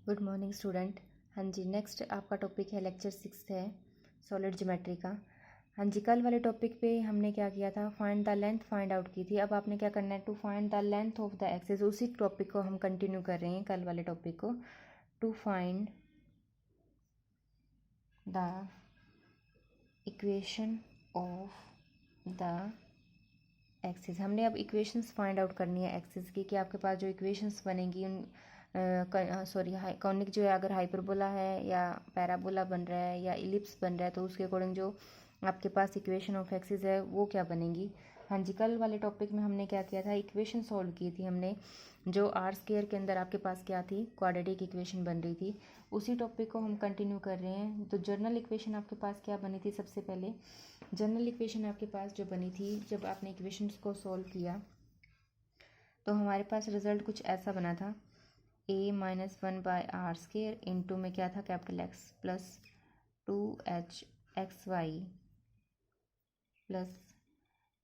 Good morning student. हाँ जी, next आपका topic है लेक्चर 6 है सॉलिड ज्योमेट्री का। हाँ जी, कल वाले टॉपिक पे हमने क्या किया था, find the length find out की थी। अब आपने क्या करना है, to find the length of the axis. उसी टॉपिक को हम कंटिन्यू कर रहे हैं, कल वाले टॉपिक को। To find the equation of the axis. हमने अब इक्वेशंस फाइंड आउट करनी है एक्सिस की, कि आपके पास जो इक्वेशंस बनेंगी उन कॉनिक जो है, अगर हाइपरबोला है या पैराबोला बन रहा है या इलिप्स बन रहा है, तो उसके अकॉर्डिंग जो आपके पास इक्वेशन ऑफ एक्सिस है वो क्या बनेगी। हाँ जी, कल वाले टॉपिक में हमने क्या किया था, इक्वेशन सॉल्व की थी हमने, जो आर स्क्वायर के अंदर आपके पास क्या थी, क्वाड्रेटिक इक्वेशन बन रही थी। उसी टॉपिक को हम कंटिन्यू कर रहे हैं। तो जर्नल इक्वेशन आपके पास क्या बनी थी, सबसे पहले जनरल इक्वेशन आपके पास जो बनी थी, जब आपने इक्वेशंस को सॉल्व किया तो हमारे पास रिजल्ट कुछ ऐसा बना था, a-1/r² इंटू में क्या था, capital x plus 2h(xy) plus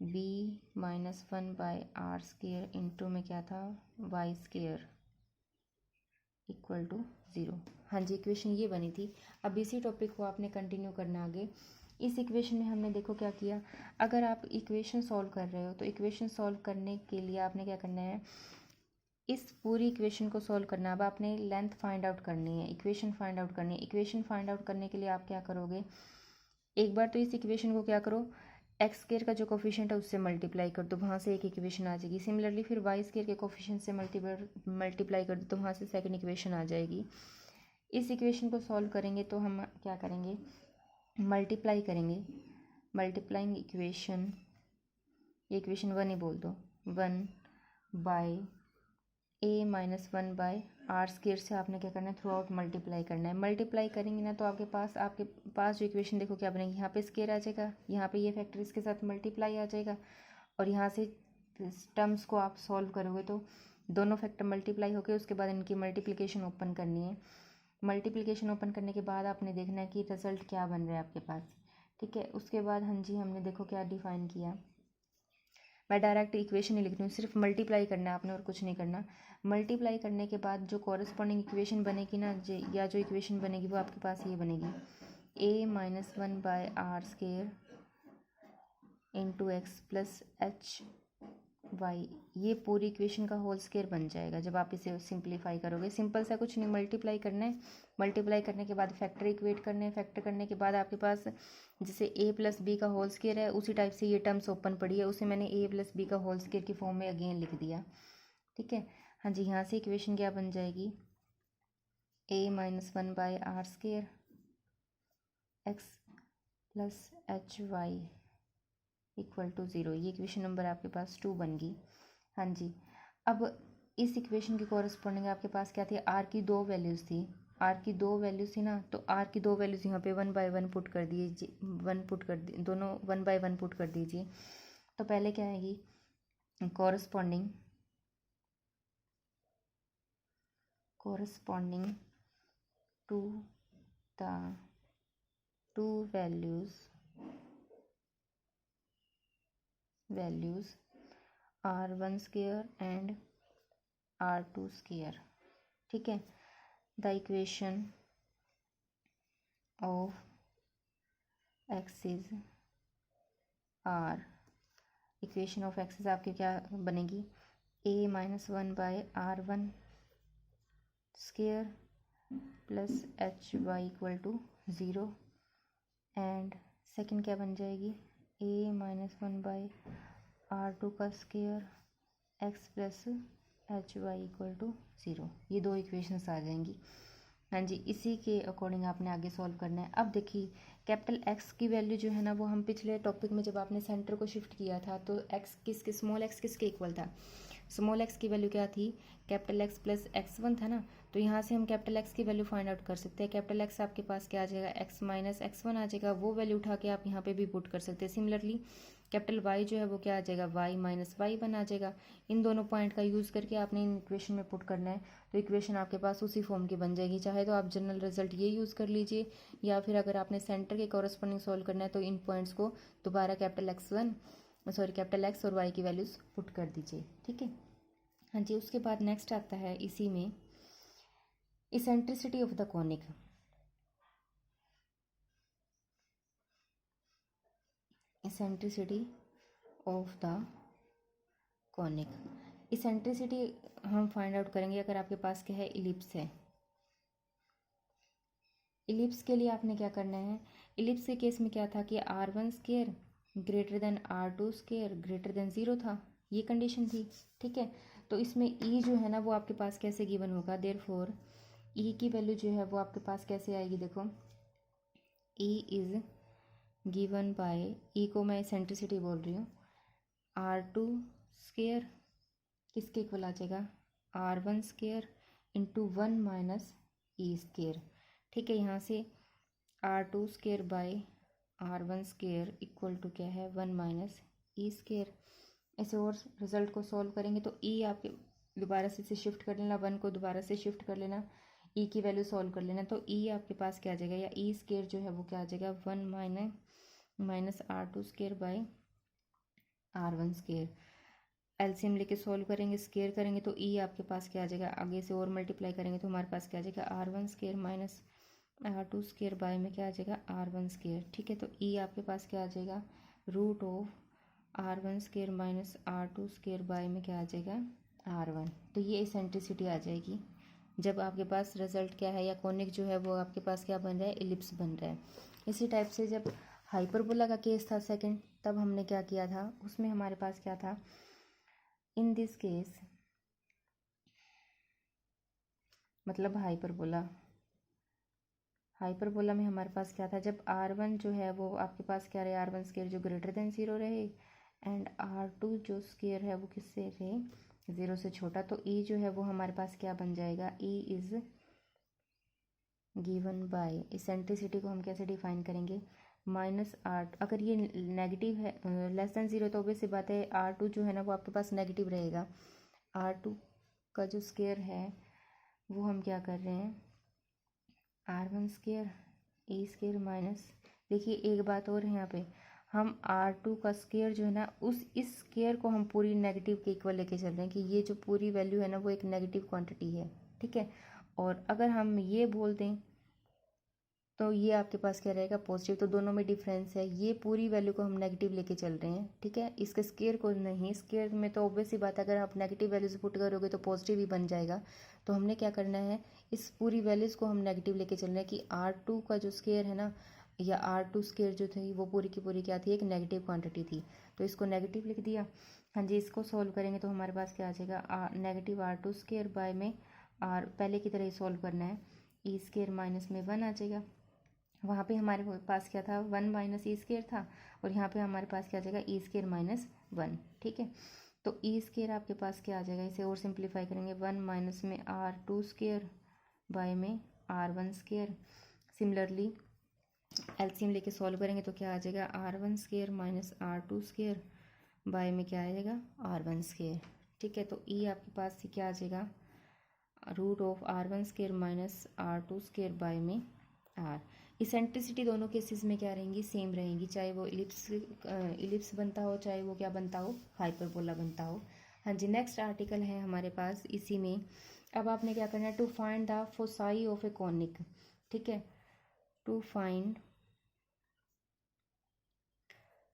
b-1/r² into में क्या था, y² इक्वल टू 0। हाँ जी, इक्वेशन ये बनी थी। अब इसी टॉपिक को आपने कंटिन्यू करना आगे। इस इक्वेशन में हमने देखो क्या किया, अगर आप इक्वेशन सॉल्व कर रहे हो तो इक्वेशन सॉल्व करने के लिए आपने क्या करना है, इस पूरी इक्वेशन को सॉल्व करना। अब आपने लेंथ फाइंड आउट करनी है, इक्वेशन फाइंड आउट करनी है। इक्वेशन फाइंड आउट करने के लिए आप क्या करोगे, एक बार तो इस इक्वेशन को क्या करो, x² का जो कोफिशिएंट है उससे मल्टीप्लाई कर दो, वहाँ से एक इक्वेशन आ जाएगी। सिमिलरली फिर y² के कोफिशिएंट से मल्टीप्लाई कर दो, तो वहाँ से सेकंड इक्वेशन आ जाएगी। इस इक्वेशन को सॉल्व करेंगे तो हम क्या करेंगे, मल्टीप्लाई करेंगे। मल्टीप्लाइंग इक्वेशन, इक्वेशन 1 ही बोल दो, 1/a-1/r² से आपने क्या करना है, थ्रू आउट मल्टीप्लाई करना है। मल्टीप्लाई करेंगे ना तो आपके पास जो इक्वेशन देखो क्या बनेगी, यहाँ पे स्केयर आ जाएगा, यहाँ पे ये फैक्टर इसके साथ मल्टीप्लाई आ जाएगा, और यहाँ से टर्म्स को आप सॉल्व करोगे तो दोनों फैक्टर मल्टीप्लाई होकर उसके बाद इनकी मल्टीप्लिकेशन ओपन करनी है। मल्टीप्लिकेशन ओपन करने के बाद आपने देखना है कि रिजल्ट क्या बन रहा है आपके पास, ठीक है। उसके बाद हाँ जी, हमने देखो क्या डिफाइन किया। मैं डायरेक्ट इक्वेशन ही लिख रही हूँ, सिर्फ मल्टीप्लाई करना है आपने और कुछ नहीं करना। मल्टीप्लाई करने के बाद जो कॉरेस्पॉन्डिंग इक्वेशन बनेगी ना, या जो इक्वेशन बनेगी वो आपके पास ये बनेगी, a-1/r² into x plus hy। ये पूरी इक्वेशन का होल स्क्वायर बन जाएगा जब आप इसे सिंप्लीफाई करोगे। सिंपल सा कुछ नहीं, मल्टीप्लाई करना है। मल्टीप्लाई करने के बाद फैक्टर इक्वेट करने हैं। फैक्टर करने के बाद आपके पास जैसे a प्लस बी का होल स्क्वायर है, उसी टाइप से ये टर्म्स ओपन पड़ी है, उसे मैंने a प्लस बी का होल स्क्वायर की फॉर्म में अगेन लिख दिया, ठीक है। हाँ जी, यहाँ से इक्वेशन क्या बन जाएगी, a-1/r² x plus hy equal to 0। ये इक्वेशन नंबर आपके पास 2 बन गई। हाँ जी, अब इस इक्वेशन की कॉरेस्पॉन्डिंग आपके पास क्या थी, आर की 2 वैल्यूज़ थी। आर की 2 वैल्यूज़ थी ना, तो आर की 2 वैल्यूज़ यहाँ पे 1/1 पुट कर दीजिए, दोनों 1/1 पुट कर दीजिए। तो पहले क्या आएगी, corresponding to the two values r1² and r2², ठीक है। The equation of axis or, equation of axis आपकी क्या बनेगी, a-1/r1² plus hy equal to 0, and second क्या बन जाएगी, a-1/r2² x plus hy equal to 0। ये 2 इक्वेशंस आ जाएंगी। हाँ जी, इसी के अकॉर्डिंग आपने आगे सॉल्व करना है। अब देखिए, कैपिटल एक्स की वैल्यू जो है ना, वो हम पिछले टॉपिक में जब आपने सेंटर को शिफ्ट किया था तो एक्स किसके, स्मॉल एक्स किसके इक्वल था, स्मॉल एक्स की वैल्यू क्या थी, कैपिटल एक्स प्लस x1 था ना। तो यहाँ से हम कैपिटल एक्स की वैल्यू फाइंड आउट कर सकते हैं। कैपिटल एक्स आपके पास क्या आ जाएगा, x माइनस x1 आ जाएगा, वो वैल्यू उठा के आप यहाँ पे भी पुट कर सकते हैं। सिमिलरली कैपिटल वाई जो है वो क्या आ जाएगा, y माइनस y1 आ जाएगा। इन दोनों पॉइंट का यूज़ करके आपने इन इक्वेशन में पुट करना है, तो इक्वेशन आपके पास उसी फॉर्म की बन जाएगी। चाहे तो आप जनरल रिजल्ट ये यूज़ कर लीजिए, या फिर अगर आपने सेंटर के कॉरेस्पॉन्डिंग सॉल्व करना है तो इन पॉइंट्स को दोबारा कैपिटल एक्स और वाई की वैल्यूज़ पुट कर दीजिए, ठीक है। हाँ जी, उसके बाद नेक्स्ट आता है इसी में eccentricity of the conic, eccentricity of the conic, eccentricity हम फाइंड आउट करेंगे अगर आपके पास क्या है, इलिप्स है। इलिप्स के लिए आपने क्या करना है, इलिप्स के केस में क्या था कि r1² greater than r2² greater than 0 था, ये कंडीशन थी। ठीक है, तो इसमें e जो है ना वो आपके पास कैसे गिवन होगा, देयरफॉर e की वैल्यू जो है वो आपके पास कैसे आएगी, देखो e is given by, e को मैं सेंट्रिसिटी बोल रही हूँ, r2² किसके इक्वल आ जाएगा, r1² इंटू 1 माइनस e²। ठीक है, यहाँ से r2² by r1² equal to क्या है, 1 माइनस e²। ऐसे और रिजल्ट को सॉल्व करेंगे तो e आपके दोबारा से शिफ्ट कर लेना, 1 को दोबारा से शिफ्ट कर लेना, e की वैल्यू सॉल्व कर लेना, तो e आपके पास क्या आ जाएगा, या e² जो है वो क्या आ जाएगा, 1 minus r2² by r1²। LCM लेके सॉल्व करेंगे, स्केयर करेंगे तो e आपके पास क्या आ जाएगा, आगे से और मल्टीप्लाई करेंगे तो हमारे पास क्या आ जाएगा, r1² माइनस r2² बाय में क्या आ जाएगा, r1²। ठीक है, तो e आपके पास क्या आ जाएगा, root of r1² minus r2² by में क्या आ जाएगा, r1। तो ये इसेंट्रिसिटी आ जाएगी जब आपके पास रिजल्ट क्या है, या कॉनिक जो है वो आपके पास क्या बन रहा है, इलिप्स बन रहा है। इसी टाइप से जब हाइपरबोला का केस था सेकंड, तब हमने क्या किया था, उसमें हमारे पास क्या था, इन दिस केस मतलब हाइपरबोला में हमारे पास क्या था, जब r1 जो है वो आपके पास क्या रहे, r1² जो ग्रेटर देन 0 रहे, एंड r2 जो स्केयर है वो किससे रहे, 0 से छोटा, तो e जो है वो हमारे पास क्या बन जाएगा, e is given by, eccentricity को हम कैसे डिफाइन करेंगे, माइनस r, अगर ये नेगेटिव है लेस देन 0 तो ऑब्वियस सी बात है r2 जो है ना वो आपके पास नेगेटिव रहेगा, r2 का जो स्केयर है वो हम क्या कर रहे हैं, r1² e² माइनस, देखिए एक बात और है यहाँ पे, हम r2 का स्केयर जो है ना इस स्केयर को हम पूरी नेगेटिव के इक्वल लेके चल रहे हैं कि ये जो पूरी वैल्यू है ना वो एक नेगेटिव क्वांटिटी है। ठीक है, और अगर हम ये बोल दें तो ये आपके पास क्या रहेगा, पॉजिटिव, तो दोनों में डिफरेंस है, ये पूरी वैल्यू को हम नेगेटिव लेके चल रहे हैं। ठीक है, इसके स्केयर को नहीं, स्केयर में तो ऑब्वियस सी बात है अगर आप नेगेटिव वैल्यूज पुट करोगे तो पॉजिटिव ही बन जाएगा, तो हमने क्या करना है, इस पूरी वैल्यूज़ को हम नेगेटिव लेके चल रहे हैं कि r2 का जो स्केयर है ना, या r2² जो थी वो पूरी की पूरी क्या थी, एक नेगेटिव क्वान्टिटी थी, तो इसको नेगेटिव लिख दिया। हाँ जी, इसको सॉल्व करेंगे तो हमारे पास क्या आ जाएगा, नेगेटिव r2² बाय में r पहले की तरह ही सॉल्व करना है, e² माइनस में 1 आ जाएगा, वहाँ पे हमारे पास क्या था, 1 माइनस e² था, और यहाँ पे हमारे पास क्या आ जाएगा, e² माइनस 1। ठीक है, तो e² आपके पास क्या आ जाएगा, इसे और सिंप्लीफाई करेंगे, 1 माइनस में r2² बाय में r1²। सिमिलरली एलसीएम लेके सॉल्व करेंगे तो क्या आ जाएगा, r1² माइनस r2² बाय में क्या आ जाएगा, r1²। ठीक है, तो e आपके पास क्या आ जाएगा, root of r1² minus r2² by में r। इसेंट्रिसिटी दोनों केसेस में क्या रहेंगी, सेम रहेंगी, चाहे वो इलिप्स बनता हो, चाहे वो क्या बनता हो, हाइपरबोला बनता हो। हाँ जी, नेक्स्ट आर्टिकल है हमारे पास इसी में। अब आपने क्या करना है, to find the foci of a conic. ठीक है, to find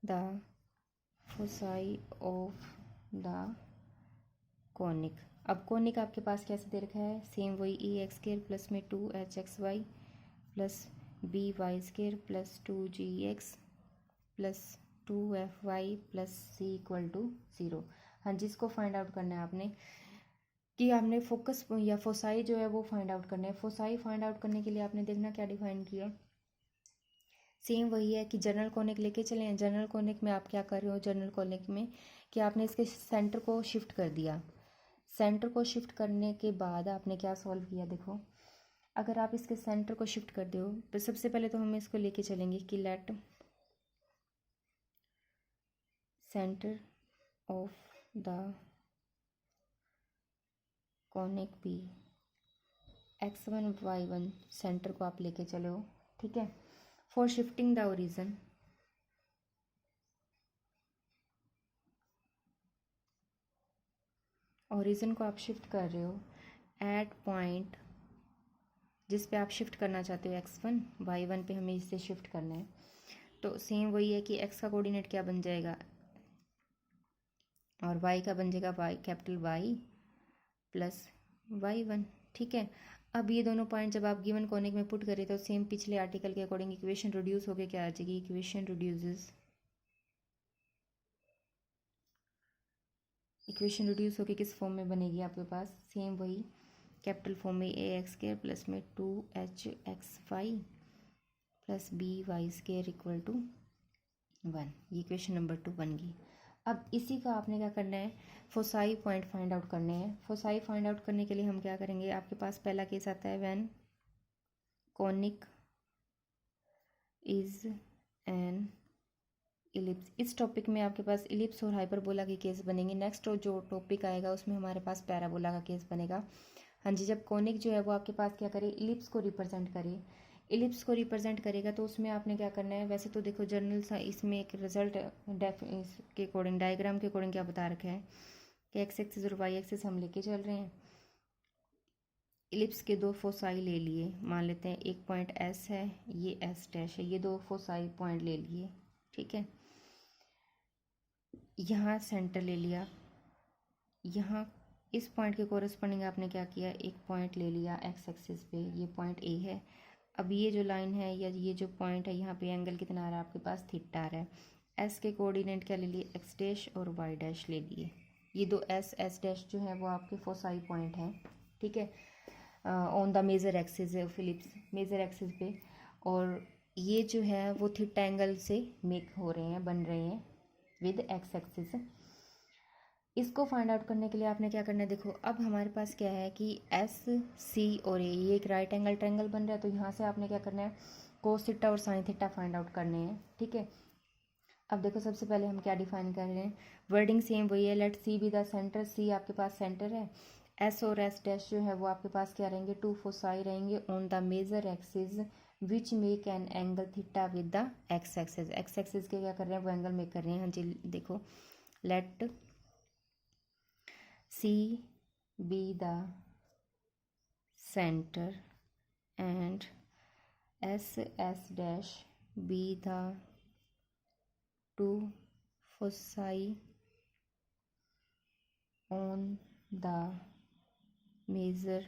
the foci of the conic. अब कॉनिक आपके पास कैसे दे रखा है, सेम वही e² प्लस में 2hxy plus by² plus 2gx plus 2fy plus c equal to 0। हाँ जी, इसको फाइंड आउट करना है आपने, कि आपने फोकस या फोसाई जो है वो फाइंड आउट करना है। फोसाई फाइंड आउट करने के लिए आपने देखना क्या डिफाइन किया, सेम वही है कि जनरल कॉनिक लेके चले हैं। जनरल कॉनिक में आप क्या कर रहे हो, जनरल कॉनिक में कि आपने इसके सेंटर को शिफ्ट कर दिया, सेंटर को शिफ्ट करने के बाद आपने क्या सॉल्व किया, देखो अगर आप इसके सेंटर को शिफ्ट कर दो तो सबसे पहले तो हम इसको लेके चलेंगे कि let centre of the conic be x1 y1, centre को आप लेके चलो। ठीक है, for shifting the origin, origin को आप शिफ्ट कर रहे हो एट पॉइंट जिस पे आप शिफ्ट करना चाहते हो x1, y1 पे हमें इससे शिफ्ट करना है। तो सेम वही है कि x का कोऑर्डिनेट क्या बन जाएगा और y का बन जाएगा y capital Y plus y1। ठीक है, अब ये दोनों पॉइंट जब आप गिवन कॉनिक में पुट करें तो सेम पिछले आर्टिकल के अकॉर्डिंग इक्वेशन रिड्यूस होकर क्या आ जाएगी, इक्वेशन रिड्यूस होकर किस फॉर्म में बनेगी आपके पास, सेम वही कैपिटल फॉर्म में ax² प्लस में 2hxy plus by² equal to 1। ये इक्वेशन नंबर 2 बन गई। अब इसी का आपने क्या करना है, फोसाई पॉइंट फाइंड आउट करने हैं। फोसाई फाइंड आउट करने के लिए हम क्या करेंगे, आपके पास पहला केस आता है when conic is an ellipse. इस टॉपिक में आपके पास इलिप्स और हाइपरबोला के केस बनेंगे। नेक्स्ट जो टॉपिक आएगा उसमें हमारे पास पैराबोला का केस बनेगा। हाँ जी, जब कॉनिक जो है वो आपके पास क्या करे, इलिप्स को रिप्रेजेंट करे, इलिप्स को रिप्रेजेंट करेगा तो उसमें आपने क्या करना है, वैसे तो देखो जनरल सा इसमें एक रिजल्ट के अकॉर्डिंग डायग्राम के अकॉर्डिंग क्या बता रखा है कि एक्स एक्सिस और वाई एक्सिस हम लेके चल रहे हैं। इलिप्स के दो फोसाई ले लिए, मान लेते हैं एक पॉइंट एस है, ये एस डैश है, ये दो फोसाई पॉइंट ले लिए। ठीक है, यहाँ सेंटर ले लिया, यहाँ इस पॉइंट के कोरस्पॉन्डिंग आपने क्या किया, एक पॉइंट ले लिया एक्स एक्सिस पे, ये पॉइंट ए है। अब ये जो लाइन है या ये जो पॉइंट है यहाँ पे एंगल कितना आ रहा है आपके पास, थीटा आ रहा है। एस के कोऑर्डिनेट क्या ले लिए, एक्स डैश और वाई डैश ले लिए। ये दो एस डैश जो है वो आपके फोसाई पॉइंट हैं। ठीक है, ऑन द मेजर एक्सिस है फिलिप्स मेजर एक्सिस पे, और ये जो है वो थीटा एंगल से मेक हो रहे हैं, बन रहे हैं विद एक्स एक्सिस। इसको फाइंड आउट करने के लिए आपने क्या करना है, देखो अब हमारे पास क्या है कि एस सी और ए, ये एक राइट एंगल ट्रायंगल बन रहा है, तो यहाँ से आपने क्या करना है, कोस थीटा और साइन थीटा फाइंड आउट करने हैं। ठीक है, अब देखो सबसे पहले हम क्या डिफाइन कर रहे हैं, वर्डिंग सेम वही है, let c b the centre, c आपके पास सेंटर है, एस और एस डैश जो है वो आपके पास क्या रहेंगे, टू फोसाई रहेंगे on the major axis which make an angle theta with the x axis. X axis के क्या कर रहे हैं, वो एंगल मेक कर रहे हैं। हाँ जी, देखो late C be the center and S dash be the two foci on the major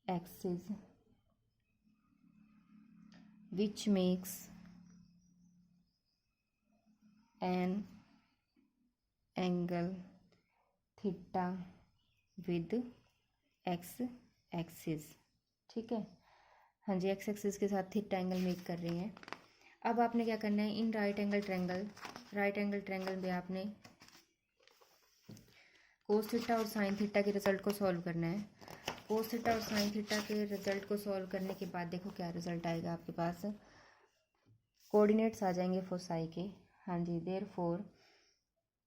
axis which makes an angle theta with x axis. ठीक है, हाँ जी, एक्स एक्सिस के साथ थीटा एंगल मेक कर रही हैं। अब आपने क्या करना है, इन राइट एंगल ट्रायंगल में आपने कोस थीटा और साइन थीटा के रिजल्ट को सॉल्व करना है। कोस थीटा और साइन थीटा के रिजल्ट को सॉल्व करने के बाद देखो क्या रिजल्ट आएगा आपके पास, कोऑर्डिनेट्स आ जाएंगे फोसाई के। हाँ जी, देयरफॉर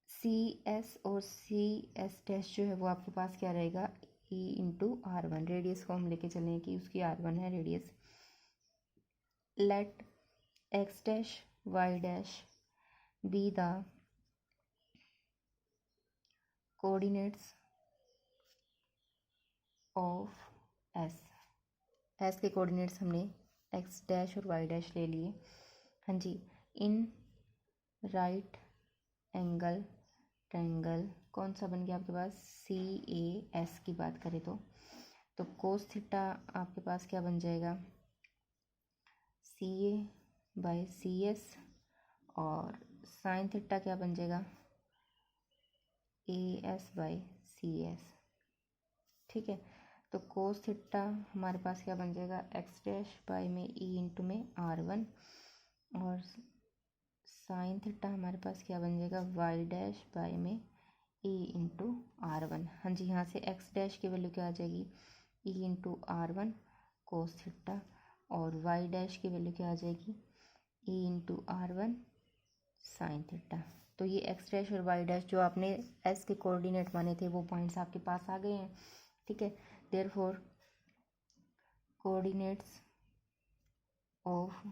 सी एस और सी एस डैश जो है वो आपके पास क्या रहेगा, e into r one. Radius को हम लेके चलें कि उसकी आर वन है radius. Let x dash y dash be the coordinates of s. S के कोऑर्डिनेट्स हमने एक्स डैश और वाई डैश ले लिए। हाँ जी, इन राइट एंगल ट्रायंगल कौन सा बन गया आपके पास, सी ए एस की बात करें तो कोस थीटा आपके पास क्या बन जाएगा, c a by c s, और साइन थीटा क्या बन जाएगा, a s by c s. ठीक है, तो कोस थीटा हमारे पास क्या बन जाएगा, एक्स डैश बाई में ई इंटू में आर वन, और साइन थीटा हमारे पास क्या बन जाएगा, वाई डैश बाई में ई इंटू आर वन। हाँ जी, यहाँ से एक्स डैश की वैल्यू क्या आ जाएगी, e into r one cos theta, और वाई डैश की वैल्यू क्या आ जाएगी, e into r one sine theta. तो ये एक्स डैश और वाई डैश जो आपने एस के कोऑर्डिनेट माने थे वो पॉइंट्स आपके पास आ गए हैं। ठीक है, देयरफॉर कोऑर्डिनेट्स ऑफ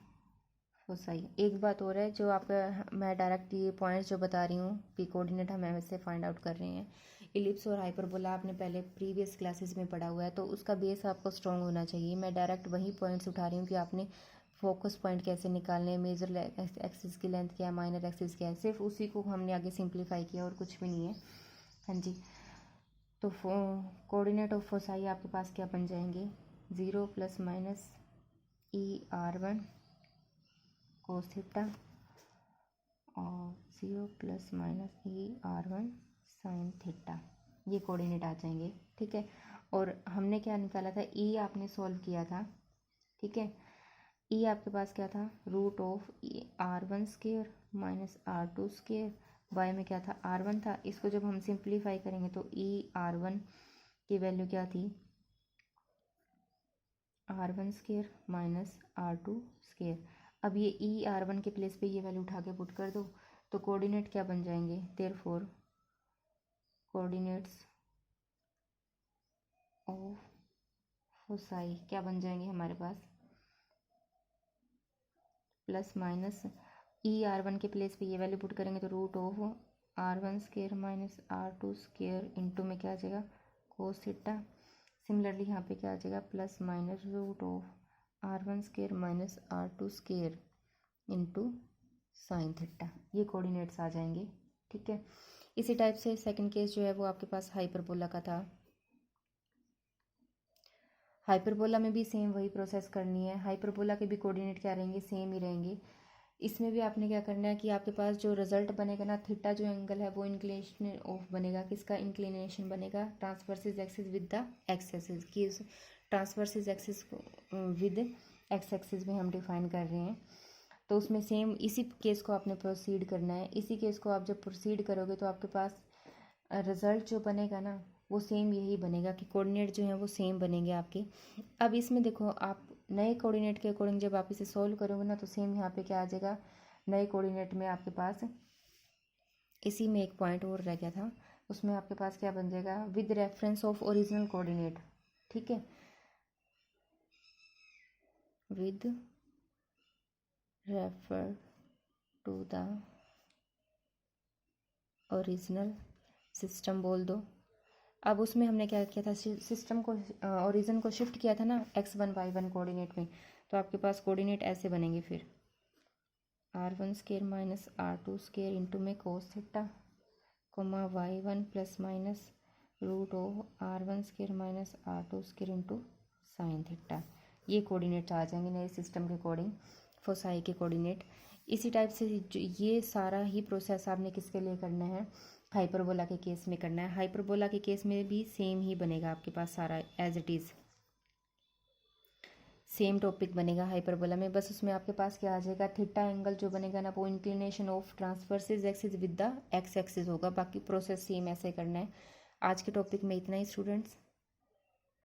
फोसाई। एक बात और है जो आपका, मैं डायरेक्ट ये पॉइंट्स जो बता रही हूँ कि कोऑर्डिनेट हम ऐसे फाइंड आउट कर रहे हैं। इलिप्स और हाइपरबोला आपने पहले प्रीवियस क्लासेस में पढ़ा हुआ है, तो उसका बेस आपको स्ट्रॉन्ग होना चाहिए। मैं डायरेक्ट वही पॉइंट्स उठा रही हूँ कि आपने फोकस पॉइंट कैसे निकालने हैं, मेजर एक्सिस की लेंथ क्या है, माइनर एक्सिस क्या है, सिर्फ उसी को हमने आगे सिंप्लीफाई किया और कुछ भी नहीं है। हाँ जी, तो कोऑर्डिनेट ऑफ फोसाई आपके पास क्या बन जाएंगे, 0 ± ER1 cos थीटा और 0 ± ER1 sin थीटा, ये कोऑर्डिनेट आ जाएंगे। ठीक है, और हमने क्या निकाला था, ई आपने सॉल्व किया था। ठीक है, ई आपके पास क्या था, √R1² - R2²। वाई में क्या था, R1 था। इसको जब हम सिंप्लीफाई करेंगे तो ER1 की वैल्यू क्या थी, R1² - R2²। अब ये ER1 के प्लेस पे ये वैल्यू उठा के पुट कर दो, तो कोऑर्डिनेट क्या बन जाएंगे, देयरफॉर कोऑर्डिनेट्स ऑफ फोसाई क्या बन जाएंगे हमारे पास, ± ER1 के प्लेस पे ये वैल्यू पुट करेंगे तो √R1² - R2² इंटू में क्या आ जाएगा, cos थीटा। सिमिलरली यहाँ पे क्या आ जाएगा, ± √R1² - R2² into sine theta. ये कोऑर्डिनेट्स आ जाएंगे। ठीक है, इसी टाइप से सेकंड केस जो है वो आपके पास हाइपरबोला का था। हाइपरबोला में भी सेम वही प्रोसेस करनी है। हाइपरबोला के भी कोऑर्डिनेट क्या रहेंगे, सेम ही रहेंगे। इसमें भी आपने क्या करना है कि आपके पास जो रिजल्ट बनेगा ना, थीटा जो एंगल है वो इंक्लिनेशन ऑफ बनेगा। किसका इंक्लिनेशन बनेगा, transverse axis with the x axis की, transverse axis with x axis में हम डिफाइन कर रहे हैं। तो उसमें सेम इसी केस को आपने प्रोसीड करना है। इसी केस को आप जब प्रोसीड करोगे तो आपके पास रिजल्ट जो बनेगा ना वो सेम यही बनेगा कि कोऑर्डिनेट जो है वो सेम बनेंगे आपके। अब इसमें देखो, आप नए कोऑर्डिनेट के अकॉर्डिंग जब आप इसे सॉल्व करोगे ना तो सेम यहाँ पे क्या आ जाएगा, नए कोऑर्डिनेट में आपके पास इसी में एक पॉइंट और रह गया था, उसमें आपके पास क्या बन जाएगा, with reference of original coordinate. ठीक है, with refer to the original system बोल दो। अब उसमें हमने क्या किया था, सिस्टम को ओरिजिन को शिफ्ट किया था ना x1 y1 कोऑर्डिनेट में, तो आपके पास कोऑर्डिनेट ऐसे बनेंगे फिर R1² - R2² इंटू में cos theta, y1 ± √R1² - R2² into sine theta. ये कोऑर्डिनेट आ जाएंगे नए सिस्टम के अकॉर्डिंग, फोसाई के कोऑर्डिनेट। इसी टाइप से ये सारा ही प्रोसेस आपने किसके लिए करना है, हाइपरबोला के केस में करना है। हाइपरबोला के केस में भी सेम ही बनेगा आपके पास सारा, as it is same topic बनेगा हाइपरबोला में। बस उसमें आपके पास क्या आ जाएगा, थीटा एंगल जो बनेगा ना वो inclination of transversus axis with the x axis होगा। बाकी प्रोसेस सेम ऐसे करना है। आज के टॉपिक में इतना ही स्टूडेंट्स।